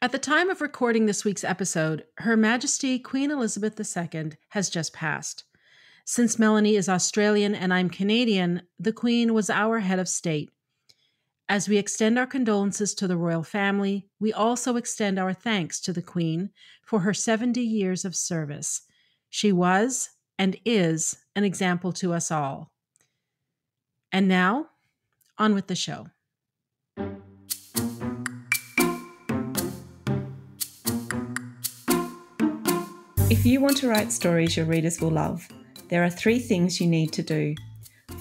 At the time of recording this week's episode, Her Majesty Queen Elizabeth II has just passed. Since Melanie is Australian and I'm Canadian, the Queen was our head of state. As we extend our condolences to the royal family, we also extend our thanks to the Queen for her 70 years of service. She was and is an example to us all. And now, on with the show. If you want to write stories your readers will love, there are 3 things you need to do.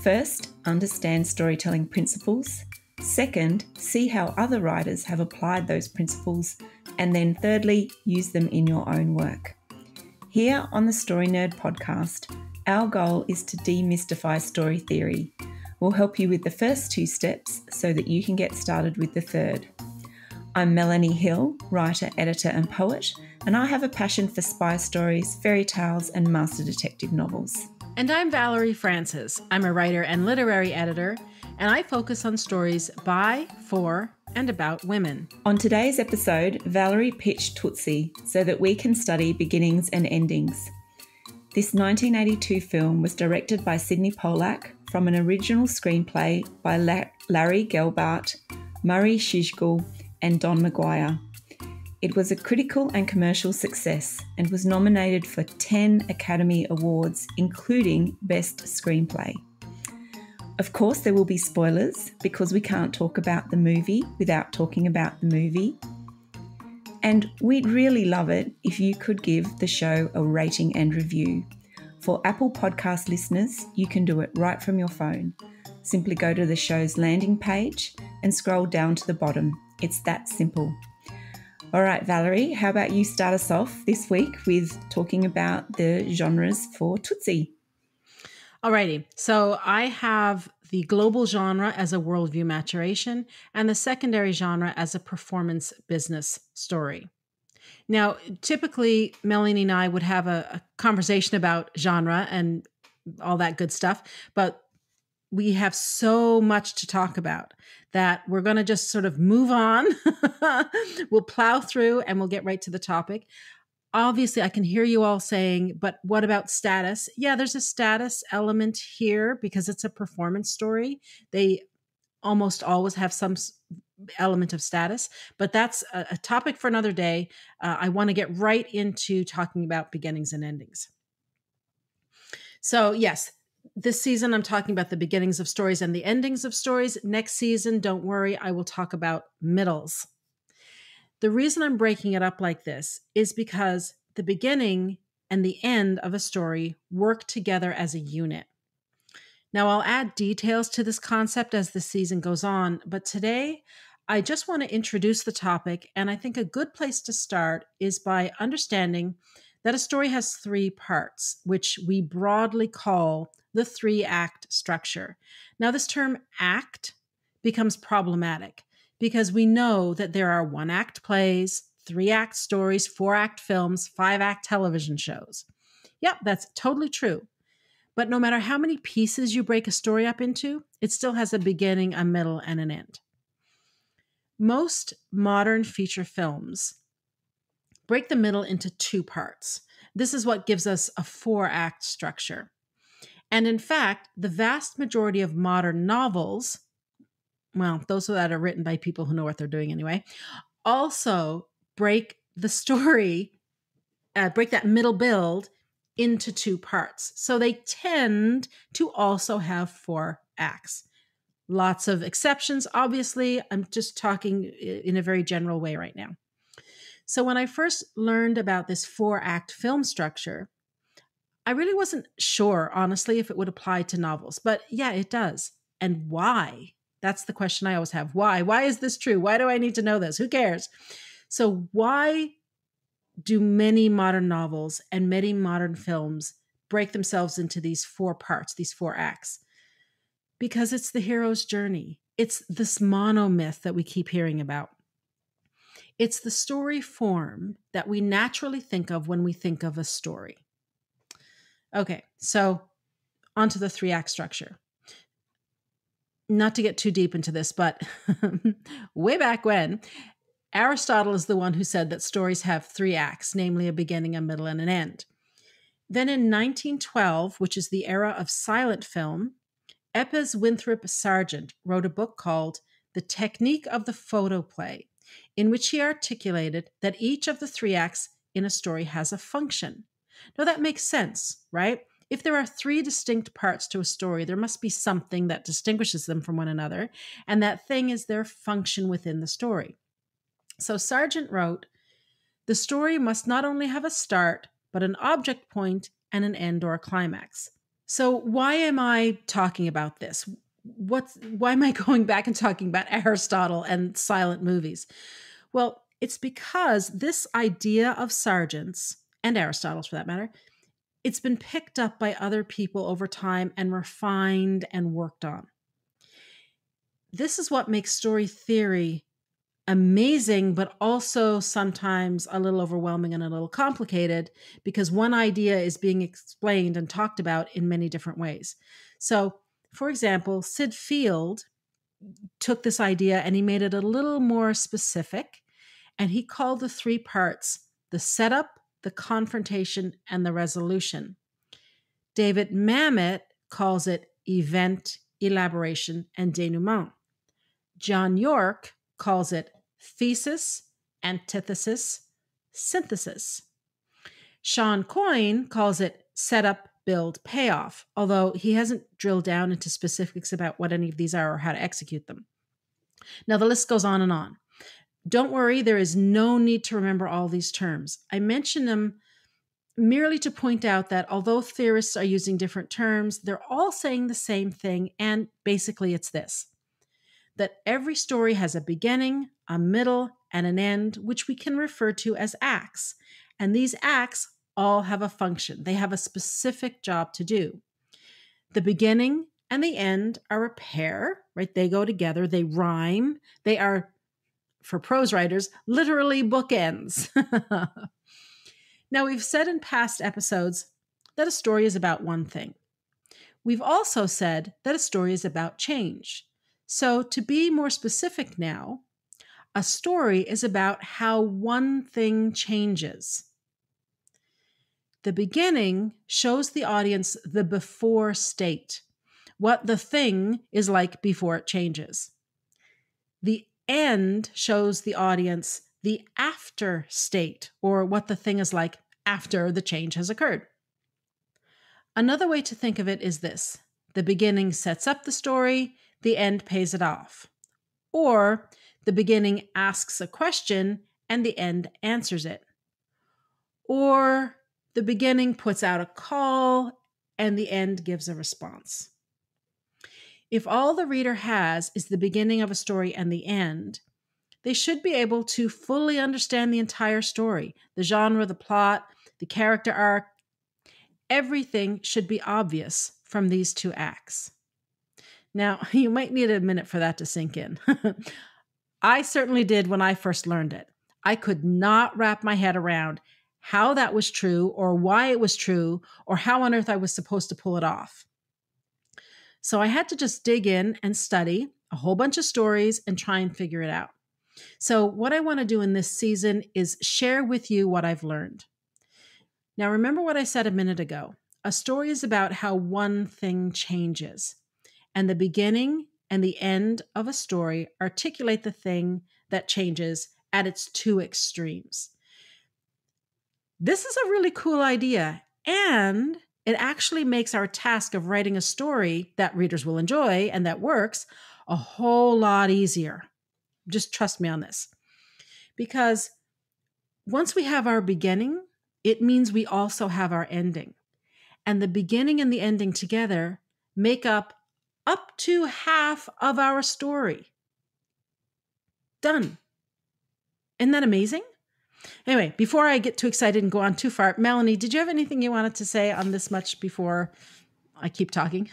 First, understand storytelling principles. Second, see how other writers have applied those principles. And then thirdly, use them in your own work. Here on the Story Nerd podcast, our goal is to demystify story theory. We'll help you with the first 2 steps so that you can get started with the third. I'm Melanie Hill, writer, editor and poet, and I have a passion for spy stories, fairy tales and master detective novels. And I'm Valerie Francis. I'm a writer and literary editor, and I focus on stories by, for, and about women. On today's episode, Valerie pitched Tootsie so that we can study beginnings and endings. This 1982 film was directed by Sydney Pollack from an original screenplay by Larry Gelbart, Murray Shishgal, and Don Maguire. It was a critical and commercial success and was nominated for 10 Academy Awards, including Best Screenplay. Of course, there will be spoilers because we can't talk about the movie without talking about the movie. And we'd really love it if you could give the show a rating and review. For Apple Podcast listeners, you can do it right from your phone. Simply go to the show's landing page and scroll down to the bottom. It's that simple. All right, Valerie, how about you start us off this week with talking about the genres for Tootsie? Alrighty, so I have the global genre as a worldview maturation and the secondary genre as a performance business story. Now, typically, Melanie and I would have a conversation about genre and all that good stuff, but we have so much to talk about that we're going to just sort of move on. We'll plow through and we'll get right to the topic. Obviously, I can hear you all saying, but what about status? Yeah, there's a status element here because it's a performance story. They almost always have some element of status, but that's a topic for another day. I want to get right into talking about beginnings and endings. So yes, this season, I'm talking about the beginnings of stories and the endings of stories. Next season, don't worry, I will talk about middles. The reason I'm breaking it up like this is because the beginning and the end of a story work together as a unit. Now, I'll add details to this concept as the season goes on, but today, I just want to introduce the topic, and I think a good place to start is by understanding that a story has 3 parts, which we broadly call the 3-act structure. Now, this term act becomes problematic because we know that there are 1-act plays, 3-act stories, 4-act films, 5-act television shows. Yep, that's totally true. But no matter how many pieces you break a story up into, it still has a beginning, a middle, and an end. Most modern feature films break the middle into 2 parts. This is what gives us a 4-act structure. And in fact, the vast majority of modern novels, well, those that are written by people who know what they're doing anyway, also break the story, break that middle build into 2 parts. So they tend to also have 4 acts. Lots of exceptions, obviously. I'm just talking in a very general way right now. So when I first learned about this 4-act film structure, I really wasn't sure, honestly, if it would apply to novels. But yeah, it does. And why? That's the question I always have. Why? Why is this true? Why do I need to know this? Who cares? So why do many modern novels and many modern films break themselves into these 4 parts, these 4 acts? Because it's the hero's journey. It's this monomyth that we keep hearing about. It's the story form that we naturally think of when we think of a story. Okay, so onto the 3-act structure. Not to get too deep into this, but way back when, Aristotle is the one who said that stories have three acts, namely a beginning, a middle, and an end. Then in 1912, which is the era of silent film, Epes Winthrop Sargent wrote a book called The Technique of the Photoplay, in which he articulated that each of the three acts in a story has a function. Now that makes sense, right? If there are three distinct parts to a story, there must be something that distinguishes them from one another, and that thing is their function within the story. So Sargent wrote, the story must not only have a start, but an object point and an end or a climax. So why am I talking about this? Why am I going back and talking about Aristotle and silent movies? Well, it's because this idea of Sargent's, and Aristotle's for that matter, it's been picked up by other people over time and refined and worked on. This is what makes story theory amazing, but also sometimes a little overwhelming and a little complicated, because one idea is being explained and talked about in many different ways. So, for example, Sid Field took this idea and he made it a little more specific, and he called the three parts the setup, the confrontation, and the resolution. David Mamet calls it event, elaboration, and denouement. John York calls it thesis, antithesis, synthesis. Sean Coyne calls it setup, build, payoff, although he hasn't drilled down into specifics about what any of these are or how to execute them. Now, the list goes on and on. Don't worry, there is no need to remember all these terms. I mention them merely to point out that although theorists are using different terms, they're all saying the same thing, and basically it's this: that every story has a beginning, a middle, and an end, which we can refer to as acts. And these acts all have a function. They have a specific job to do. The beginning and the end are a pair, right? They go together, they rhyme. They are, for prose writers, literally bookends. Now, we've said in past episodes that a story is about one thing. We've also said that a story is about change. So, to be more specific now, a story is about how one thing changes. The beginning shows the audience the before state, what the thing is like before it changes. The end shows the audience the after state, or what the thing is like after the change has occurred. Another way to think of it is this: the beginning sets up the story, the end pays it off. Or the beginning asks a question and the end answers it. Or the beginning puts out a call and the end gives a response. If all the reader has is the beginning of a story and the end, they should be able to fully understand the entire story, the genre, the plot, the character arc. Everything should be obvious from these two acts. Now, you might need a minute for that to sink in. I certainly did when I first learned it. I could not wrap my head around how that was true, or why it was true, or how on earth I was supposed to pull it off. So I had to just dig in and study a whole bunch of stories and try and figure it out. So what I want to do in this season is share with you what I've learned. Now, remember what I said a minute ago. A story is about how one thing changes, and the beginning and the end of a story articulate the thing that changes at its two extremes. This is a really cool idea, and it actually makes our task of writing a story that readers will enjoy and that works a whole lot easier. Just trust me on this. Because once we have our beginning, it means we also have our ending. And the beginning and the ending together make up to half of our story. Done. Isn't that amazing? Anyway, before I get too excited and go on too far, Melanie, did you have anything you wanted to say on this much before I keep talking?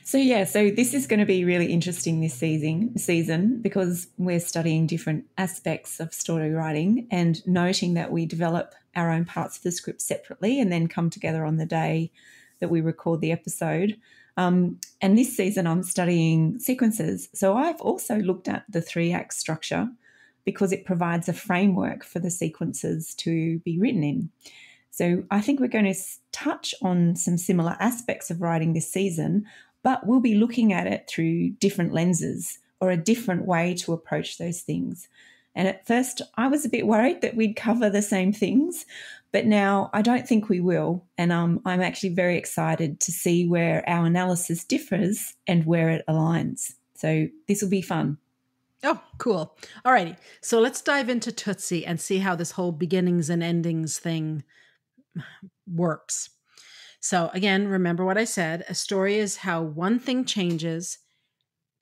So this is going to be really interesting this season because we're studying different aspects of story writing and noting that we develop our own parts of the script separately and then come together on the day that we record the episode. And this season I'm studying sequences. So I've also looked at the 3-act structure because it provides a framework for the sequences to be written in. So I think we're going to touch on some similar aspects of writing this season, but we'll be looking at it through different lenses or a different way to approach those things. And at first, I was a bit worried that we'd cover the same things, but now I don't think we will. And I'm actually very excited to see where our analysis differs and where it aligns. So this will be fun. Oh, cool. All righty. So let's dive into Tootsie and see how this whole beginnings and endings thing works. So again, remember what I said. A story is how one thing changes,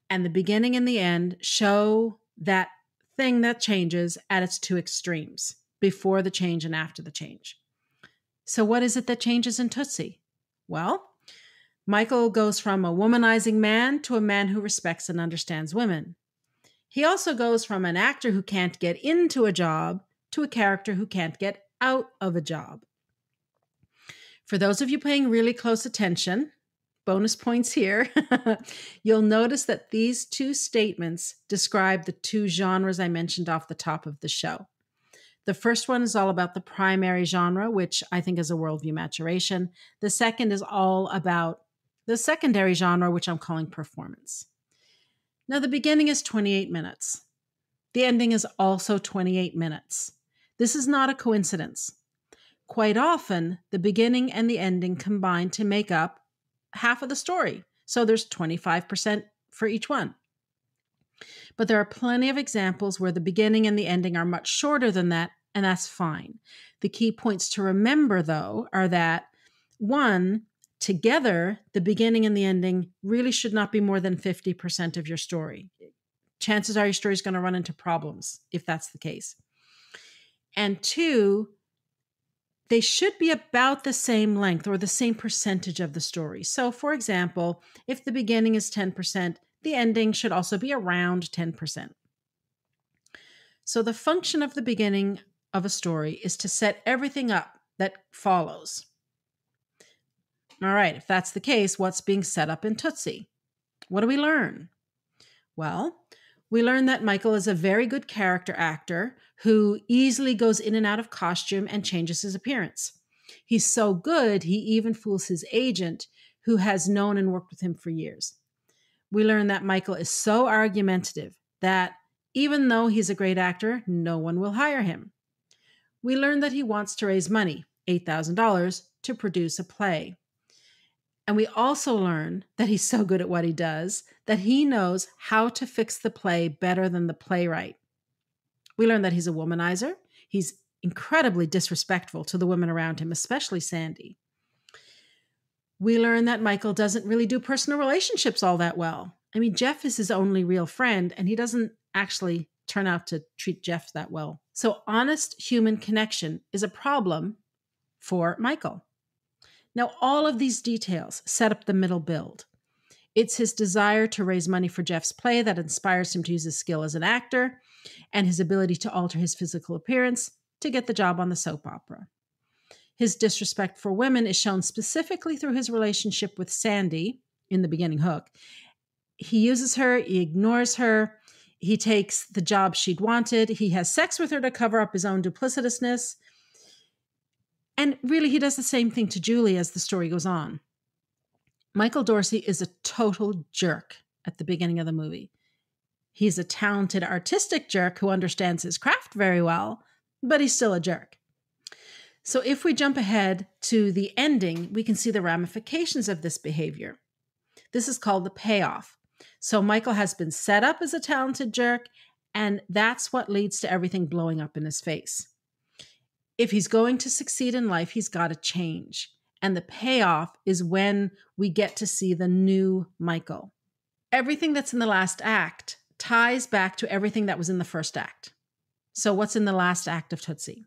and the beginning and the end show that thing that changes at its two extremes, before the change and after the change. So what is it that changes in Tootsie? Well, Michael goes from a womanizing man to a man who respects and understands women. He also goes from an actor who can't get into a job to a character who can't get out of a job. For those of you paying really close attention, bonus points here, you'll notice that these two statements describe the two genres I mentioned off the top of the show. The first one is all about the primary genre, which I think is a worldview maturation. The second is all about the secondary genre, which I'm calling performance. Now, the beginning is 28 minutes. The ending is also 28 minutes. This is not a coincidence. Quite often, the beginning and the ending combine to make up half of the story. So there's 25% for each one. But there are plenty of examples where the beginning and the ending are much shorter than that, and that's fine. The key points to remember, though, are that, one, together, the beginning and the ending really should not be more than 50% of your story. Chances are your story is going to run into problems if that's the case. And two, they should be about the same length or the same percentage of the story. So, for example, if the beginning is 10%, the ending should also be around 10%. So the function of the beginning of a story is to set everything up that follows. All right, if that's the case, what's being set up in Tootsie? What do we learn? Well, we learn that Michael is a very good character actor who easily goes in and out of costume and changes his appearance. He's so good, he even fools his agent, who has known and worked with him for years. We learn that Michael is so argumentative that even though he's a great actor, no one will hire him. We learn that he wants to raise money, $8,000, to produce a play. And we also learn that he's so good at what he does that he knows how to fix the play better than the playwright. We learn that he's a womanizer. He's incredibly disrespectful to the women around him, especially Sandy. We learn that Michael doesn't really do personal relationships all that well. I mean, Jeff is his only real friend, and he doesn't actually turn out to treat Jeff that well. So honest human connection is a problem for Michael. Now, all of these details set up the middle build. It's his desire to raise money for Jeff's play that inspires him to use his skill as an actor and his ability to alter his physical appearance to get the job on the soap opera. His disrespect for women is shown specifically through his relationship with Sandy in the beginning hook. He uses her, he ignores her, he takes the job she'd wanted, he has sex with her to cover up his own duplicitousness. And really, he does the same thing to Julie as the story goes on. Michael Dorsey is a total jerk at the beginning of the movie. He's a talented artistic jerk who understands his craft very well, but he's still a jerk. So if we jump ahead to the ending, we can see the ramifications of this behavior. This is called the payoff. So Michael has been set up as a talented jerk, and that's what leads to everything blowing up in his face. If he's going to succeed in life, he's got to change. And the payoff is when we get to see the new Michael. Everything that's in the last act ties back to everything that was in the first act. So what's in the last act of Tootsie?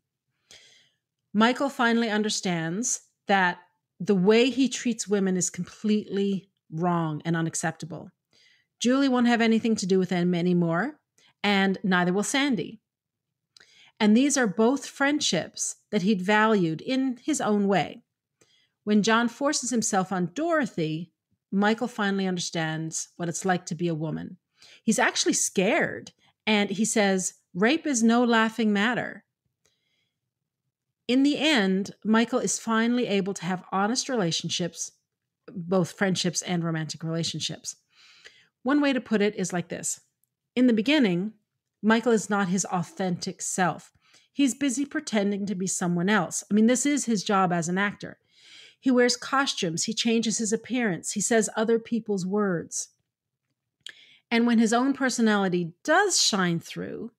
Michael finally understands that the way he treats women is completely wrong and unacceptable. Julie won't have anything to do with him anymore, and neither will Sandy. And these are both friendships that he'd valued in his own way. When John forces himself on Dorothy, Michael finally understands what it's like to be a woman. He's actually scared, and he says, Rape is no laughing matter. In the end, Michael is finally able to have honest relationships, both friendships and romantic relationships. One way to put it is like this. In the beginning, Michael is not his authentic self. He's busy pretending to be someone else. I mean, this is his job as an actor. He wears costumes, he changes his appearance, he says other people's words. And when his own personality does shine through,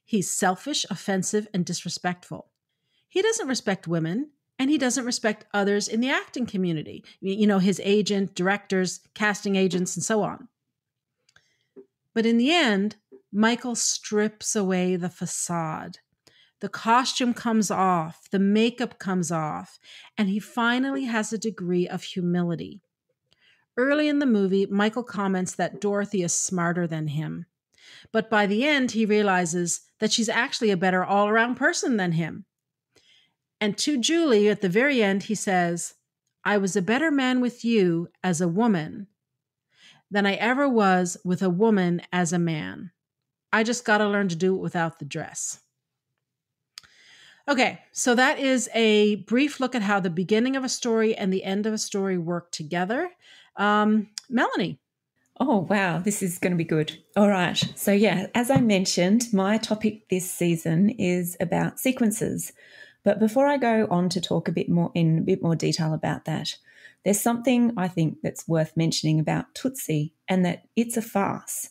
he's selfish, offensive, and disrespectful. He doesn't respect women, and he doesn't respect others in the acting community, his agent, directors, casting agents, and so on. But in the end, Michael strips away the facade. The costume comes off, the makeup comes off, and he finally has a degree of humility. Early in the movie, Michael comments that Dorothy is smarter than him. But by the end, he realizes that she's actually a better all-around person than him. And to Julie, at the very end, he says, "I was a better man with you as a woman than I ever was with a woman as a man. I just got to learn to do it without the dress." Okay, so that is a brief look at how the beginning of a story and the end of a story work together. Melanie. Oh, wow, this is going to be good. All right. So, yeah, as I mentioned, my topic this season is about sequences. But before I go on to talk in a bit more detail about that, there's something I think that's worth mentioning about Tootsie, and that it's a farce.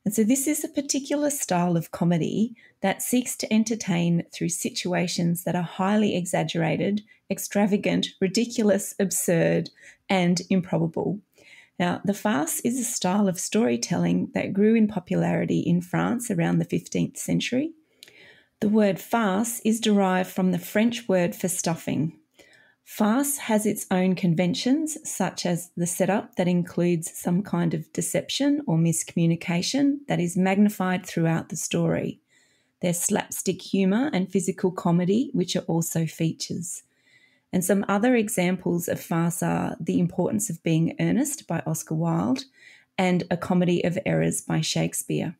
And so this is a particular style of comedy that seeks to entertain through situations that are highly exaggerated, extravagant, ridiculous, absurd, and improbable. Now, the farce is a style of storytelling that grew in popularity in France around the 15th century. The word farce is derived from the French word for stuffing. Farce has its own conventions, such as the setup that includes some kind of deception or miscommunication that is magnified throughout the story. There's slapstick humour and physical comedy, which are also features. And some other examples of farce are The Importance of Being Earnest by Oscar Wilde and A Comedy of Errors by Shakespeare.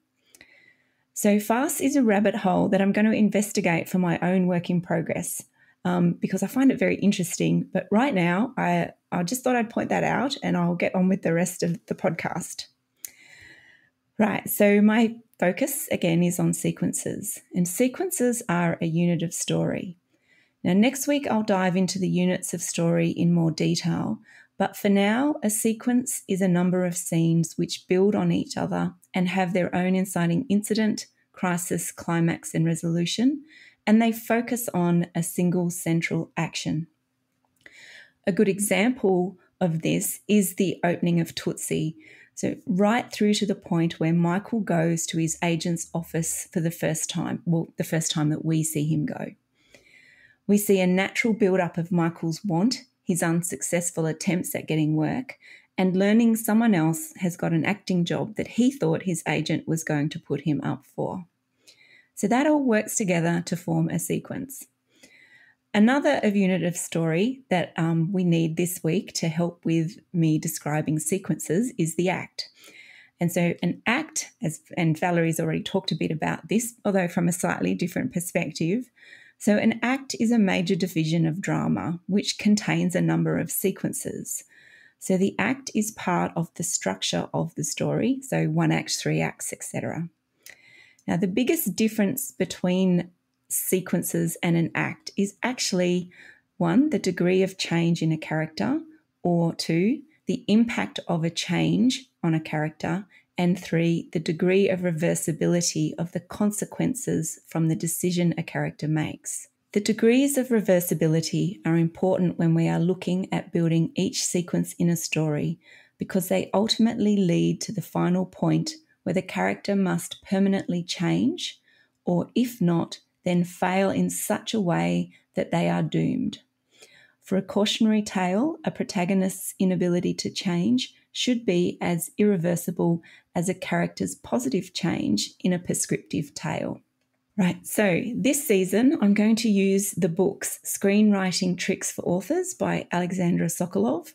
So farce is a rabbit hole that I'm going to investigate for my own work in progress. Because I find it very interesting. But right now, I just thought I'd point that out, and I'll get on with the rest of the podcast. Right, so my focus, again, is on sequences. And sequences are a unit of story. Now, next week, I'll dive into the units of story in more detail. But for now, a sequence is a number of scenes which build on each other and have their own inciting incident, crisis, climax, and resolution, and they focus on a single central action. A good example of this is the opening of Tootsie. So right through to the point where Michael goes to his agent's office for the first time, the first time that we see him go. We see a natural build-up of Michael's want, his unsuccessful attempts at getting work, and learning someone else has got an acting job that he thought his agent was going to put him up for. So that all works together to form a sequence. Another unit of story that we need this week to help with me describing sequences is the act. And so an act, and Valerie's already talked a bit about this, although from a slightly different perspective. So an act is a major division of drama which contains a number of sequences. So the act is part of the structure of the story, so 1 act, 3 acts, etc. Now, the biggest difference between sequences and an act is actually, 1, the degree of change in a character, or 2, the impact of a change on a character, and 3, the degree of reversibility of the consequences from the decision a character makes. The degrees of reversibility are important when we are looking at building each sequence in a story because they ultimately lead to the final point where the character must permanently change, or if not, then fail in such a way that they are doomed. For a cautionary tale, a protagonist's inability to change should be as irreversible as a character's positive change in a prescriptive tale. Right, so this season I'm going to use the books Screenwriting Tricks for Authors by Alexandra Sokolov,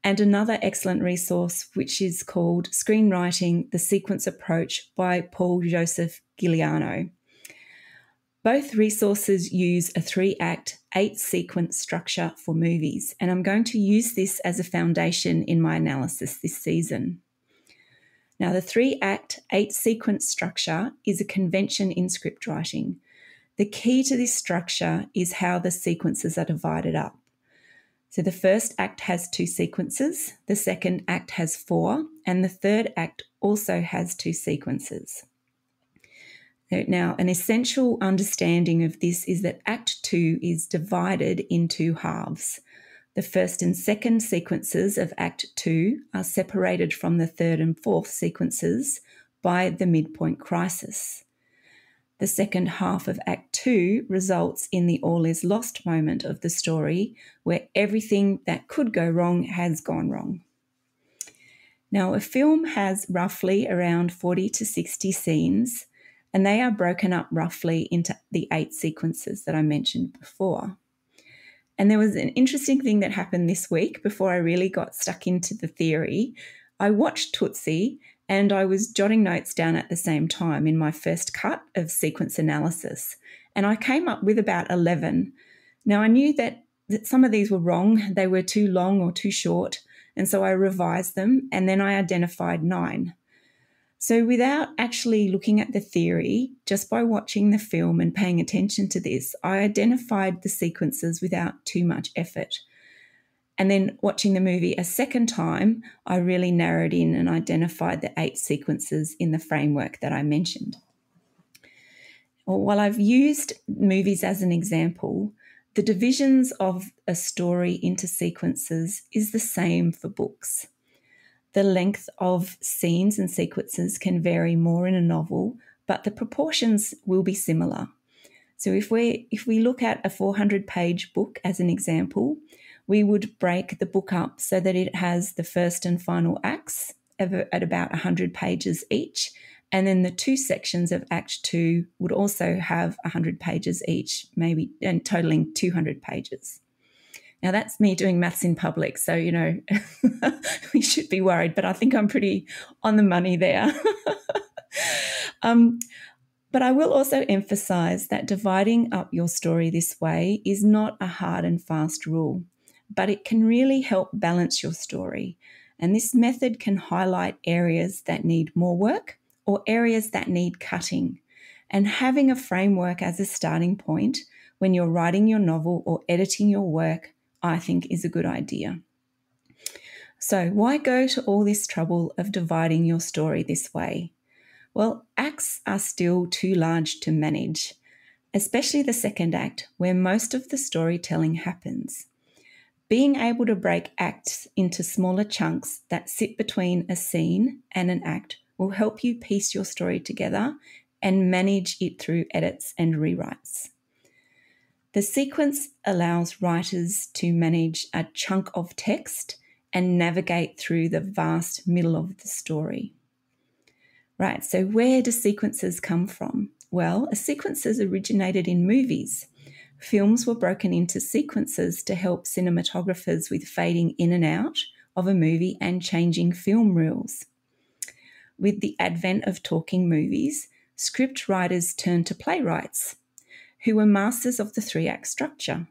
and another excellent resource which is called Screenwriting: The Sequence Approach by Paul Joseph Giuliano. Both resources use a 3-act, 8-sequence structure for movies, and I'm going to use this as a foundation in my analysis this season. Now, the 3-act, 8-sequence structure is a convention in script writing. The key to this structure is how the sequences are divided up. So the first act has 2 sequences, the second act has 4, and the third act also has 2 sequences. Now, an essential understanding of this is that Act 2 is divided in 2 halves. The first and second sequences of Act 2 are separated from the third and fourth sequences by the midpoint crisis. The second half of Act 2 results in the all is lost moment of the story, where everything that could go wrong has gone wrong. Now, a film has roughly around 40 to 60 scenes, and they are broken up roughly into the 8 sequences that I mentioned before. And there was an interesting thing that happened this week before I really got stuck into the theory. I watched Tootsie and I was jotting notes down at the same time in my first cut of sequence analysis, and I came up with about 11. Now, I knew that some of these were wrong. They were too long or too short, and so I revised them, and then I identified 9. So without actually looking at the theory, just by watching the film and paying attention to this, I identified the sequences without too much effort. And then watching the movie a second time, I really narrowed in and identified the 8 sequences in the framework that I mentioned. While I've used movies as an example, the divisions of a story into sequences is the same for books. The length of scenes and sequences can vary more in a novel, but the proportions will be similar. So if we look at a 400-page book as an example, we would break the book up so that it has the first and final acts at about 100 pages each, and then the 2 sections of Act 2 would also have 100 pages each, maybe, and totaling 200 pages. Now, that's me doing maths in public, so, we should be worried, but I think I'm pretty on the money there. But I will also emphasise that dividing up your story this way is not a hard and fast rule, but it can really help balance your story. And this method can highlight areas that need more work or areas that need cutting. And having a framework as a starting point when you're writing your novel or editing your work, I think, is a good idea. So why go to all this trouble of dividing your story this way? Well, acts are still too large to manage, especially the second act, where most of the storytelling happens. Being able to break acts into smaller chunks that sit between a scene and an act will help you piece your story together and manage it through edits and rewrites. The sequence allows writers to manage a chunk of text and navigate through the vast middle of the story. Right, so where do sequences come from? Well, sequences originated in movies. Films were broken into sequences to help cinematographers with fading in and out of a movie and changing film reels. With the advent of talking movies, script writers turned to playwrights, who were masters of the 3-act structure.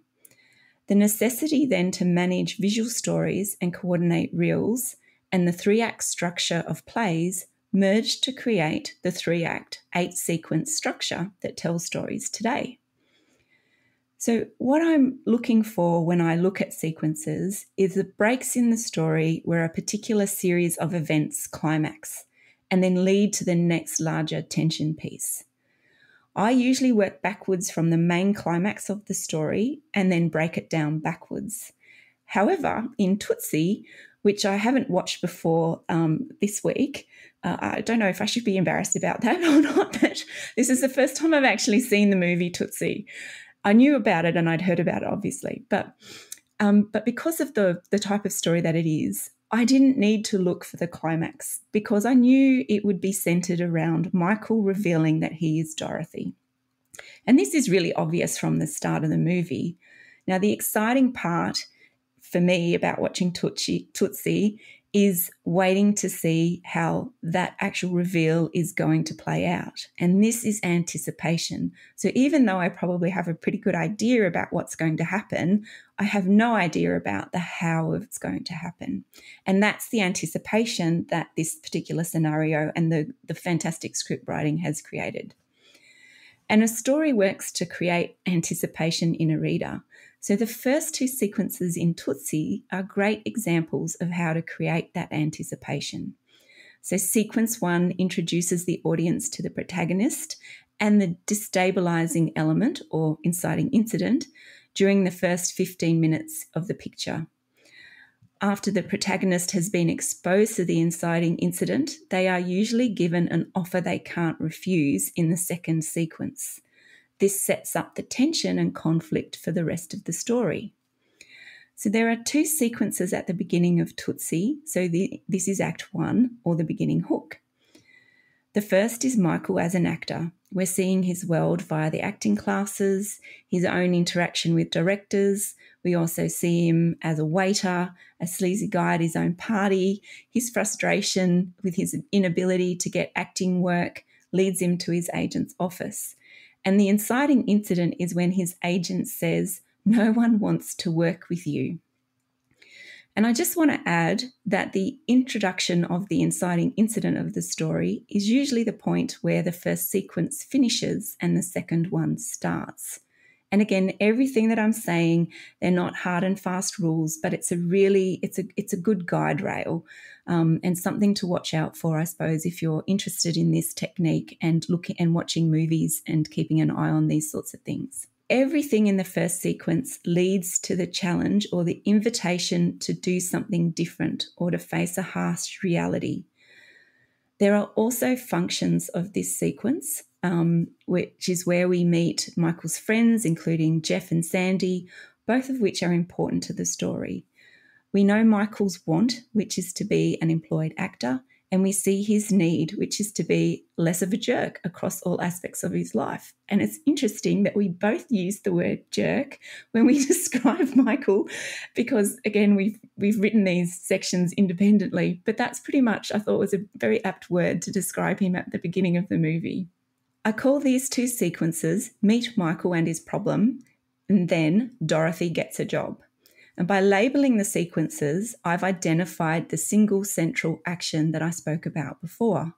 The necessity then to manage visual stories and coordinate reels and the 3-act structure of plays merged to create the 3-act, 8-sequence structure that tells stories today. So what I'm looking for when I look at sequences is the breaks in the story where a particular series of events climax and then lead to the next larger tension piece. I usually work backwards from the main climax of the story and then break it down backwards. However, in Tootsie, which I haven't watched before this week, I don't know if I should be embarrassed about that or not, but this is the first time I've actually seen the movie Tootsie. I knew about it and I'd heard about it, obviously, but because of the type of story that it is, I didn't need to look for the climax because I knew it would be centred around Michael revealing that he is Dorothy. And this is really obvious from the start of the movie. Now, the exciting part for me about watching Tootsie is waiting to see how that actual reveal is going to play out. And this is anticipation. So even though I probably have a pretty good idea about what's going to happen, I have no idea about the how it's going to happen. And that's the anticipation that this particular scenario and the fantastic script writing has created. And a story works to create anticipation in a reader. So the first two sequences in Tootsie are great examples of how to create that anticipation. So sequence 1 introduces the audience to the protagonist and the destabilizing element or inciting incident during the first 15 minutes of the picture. After the protagonist has been exposed to the inciting incident, they are usually given an offer they can't refuse in the second sequence. This sets up the tension and conflict for the rest of the story. So there are two sequences at the beginning of Tootsie. So this is Act 1, or the beginning hook. The first is Michael as an actor. We're seeing his world via the acting classes, his own interaction with directors. We also see him as a waiter, a sleazy guy at his own party. His frustration with his inability to get acting work leads him to his agent's office. And the inciting incident is when his agent says, "No one wants to work with you." And I just want to add that the introduction of the inciting incident of the story is usually the point where the first sequence finishes and the second one starts. And again, everything that I'm saying, they're not hard and fast rules, but it's a good guide rail and something to watch out for, I suppose, if you're interested in this technique and looking and watching movies and keeping an eye on these sorts of things. Everything in the first sequence leads to the challenge or the invitation to do something different or to face a harsh reality. There are also functions of this sequence, which is where we meet Michael's friends, including Jeff and Sandy, both of which are important to the story. We know Michael's want, which is to be an employed actor, and we see his need, which is to be less of a jerk across all aspects of his life. And it's interesting that we both use the word jerk when we describe Michael because, again, we've written these sections independently, but that's pretty much, I thought, was a very apt word to describe him at the beginning of the movie. I call these two sequences Meet Michael and His Problem, and then Dorothy Gets a Job. And by labelling the sequences, I've identified the single central action that I spoke about before.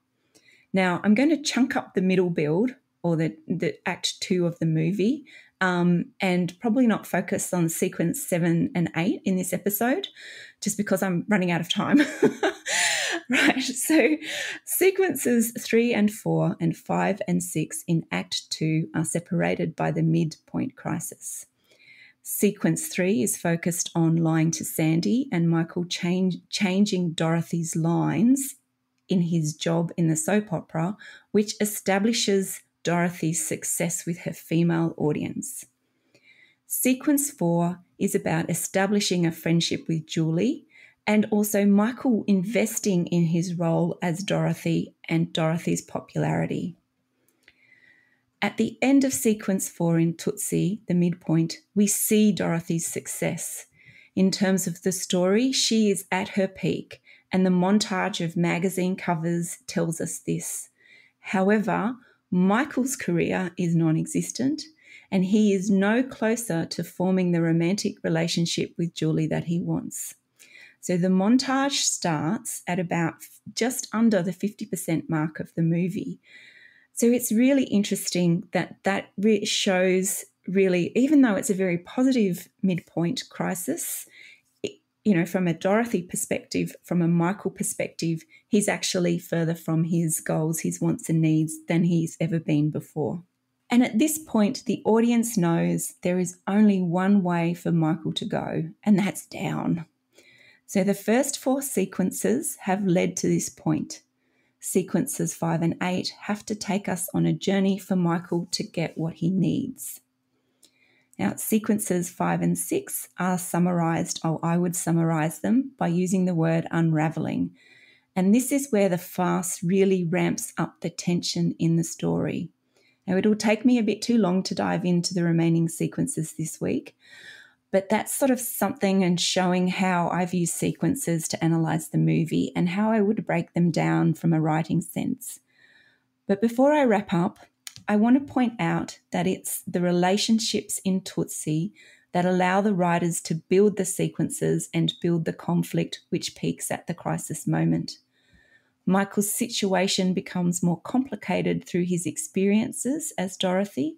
Now, I'm going to chunk up the middle build, or the Act 2 of the movie, and probably not focus on sequence 7 and 8 in this episode, just because I'm running out of time. Right, so sequences 3 and 4 and 5 and 6 in Act 2 are separated by the midpoint crisis. Sequence 3 is focused on lying to Sandy and Michael changing Dorothy's lines in his job in the soap opera, which establishes Dorothy's success with her female audience. Sequence 4 is about establishing a friendship with Julie and also Michael investing in his role as Dorothy and Dorothy's popularity. At the end of sequence 4 in Tootsie, the midpoint, we see Dorothy's success. In terms of the story, she is at her peak, and the montage of magazine covers tells us this. However, Michael's career is non-existent, and he is no closer to forming the romantic relationship with Julie that he wants. So the montage starts at about just under the 50% mark of the movie. So it's really interesting that shows really, even though it's a very positive midpoint crisis, from a Dorothy perspective, from a Michael perspective, he's actually further from his goals, his wants and needs than he's ever been before. And at this point, the audience knows there is only one way for Michael to go, and that's down. So the first 4 sequences have led to this point. Sequences 5 and 8 have to take us on a journey for Michael to get what he needs. Now, sequences 5 and 6 are summarised, or I would summarise them by using the word unravelling. And this is where the farce really ramps up the tension in the story. Now, it'll take me a bit too long to dive into the remaining sequences this week. But that's sort of something and showing how I've used sequences to analyse the movie and how I would break them down from a writing sense. But before I wrap up, I want to point out that it's the relationships in Tootsie that allow the writers to build the sequences and build the conflict which peaks at the crisis moment. Michael's situation becomes more complicated through his experiences as Dorothy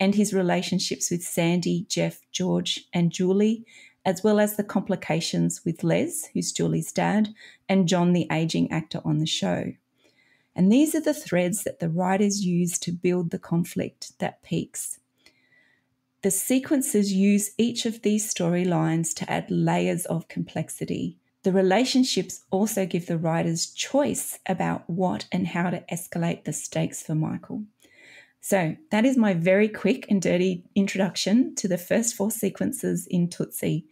and his relationships with Sandy, Jeff, George, and Julie, as well as the complications with Les, who's Julie's dad, and John, the aging actor on the show. And these are the threads that the writers use to build the conflict that peaks. The sequences use each of these storylines to add layers of complexity. The relationships also give the writers choice about what and how to escalate the stakes for Michael. So that is my very quick and dirty introduction to the first 4 sequences in Tootsie.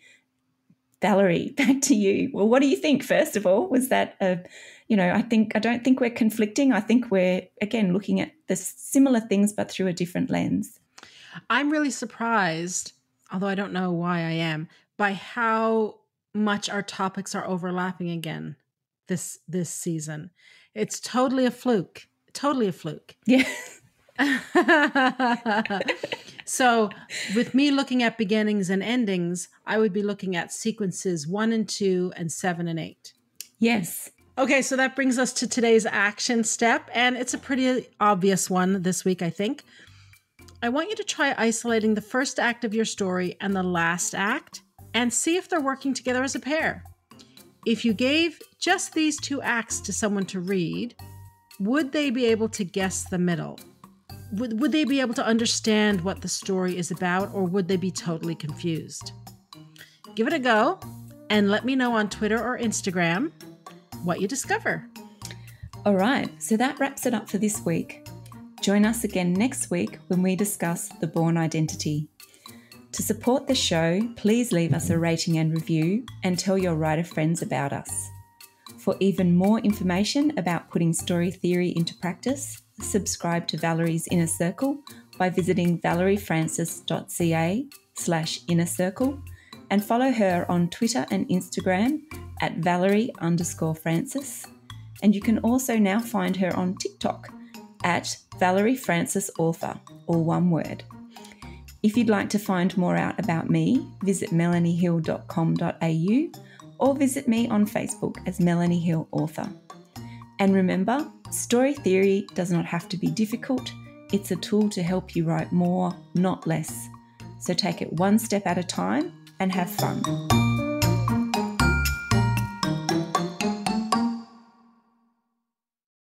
Valerie, back to you. Well, what do you think, first of all? Was that, I don't think we're conflicting. I think we're, again, looking at the similar things but through a different lens. I'm really surprised, although I don't know why I am, by how much our topics are overlapping again this season. It's totally a fluke. Totally a fluke. Yeah. So with me looking at beginnings and endings, I would be looking at sequences 1 and 2 and 7 and 8. Yes. Okay, so that brings us to today's action step, and it's a pretty obvious one this week, I think. I want you to try isolating the first act of your story and the last act and see if they're working together as a pair. If you gave just these 2 acts to someone to read, would they be able to guess the middle? Would they be able to understand what the story is about, or would they be totally confused? Give it a go and let me know on Twitter or Instagram what you discover. All right, so that wraps it up for this week. Join us again next week when we discuss The Bourne Identity. To support the show, please leave us a rating and review and tell your writer friends about us. For even more information about putting story theory into practice, subscribe to Valerie's Inner Circle by visiting valeriefrancis.ca/inner circle and follow her on Twitter and Instagram at Valerie_Francis. And you can also now find her on TikTok at Valerie Francis Author, all one word. If you'd like to find more out about me, visit melaniehill.com.au or visit me on Facebook as Melanie Hill Author. And remember, story theory does not have to be difficult. It's a tool to help you write more, not less. So take it one step at a time and have fun.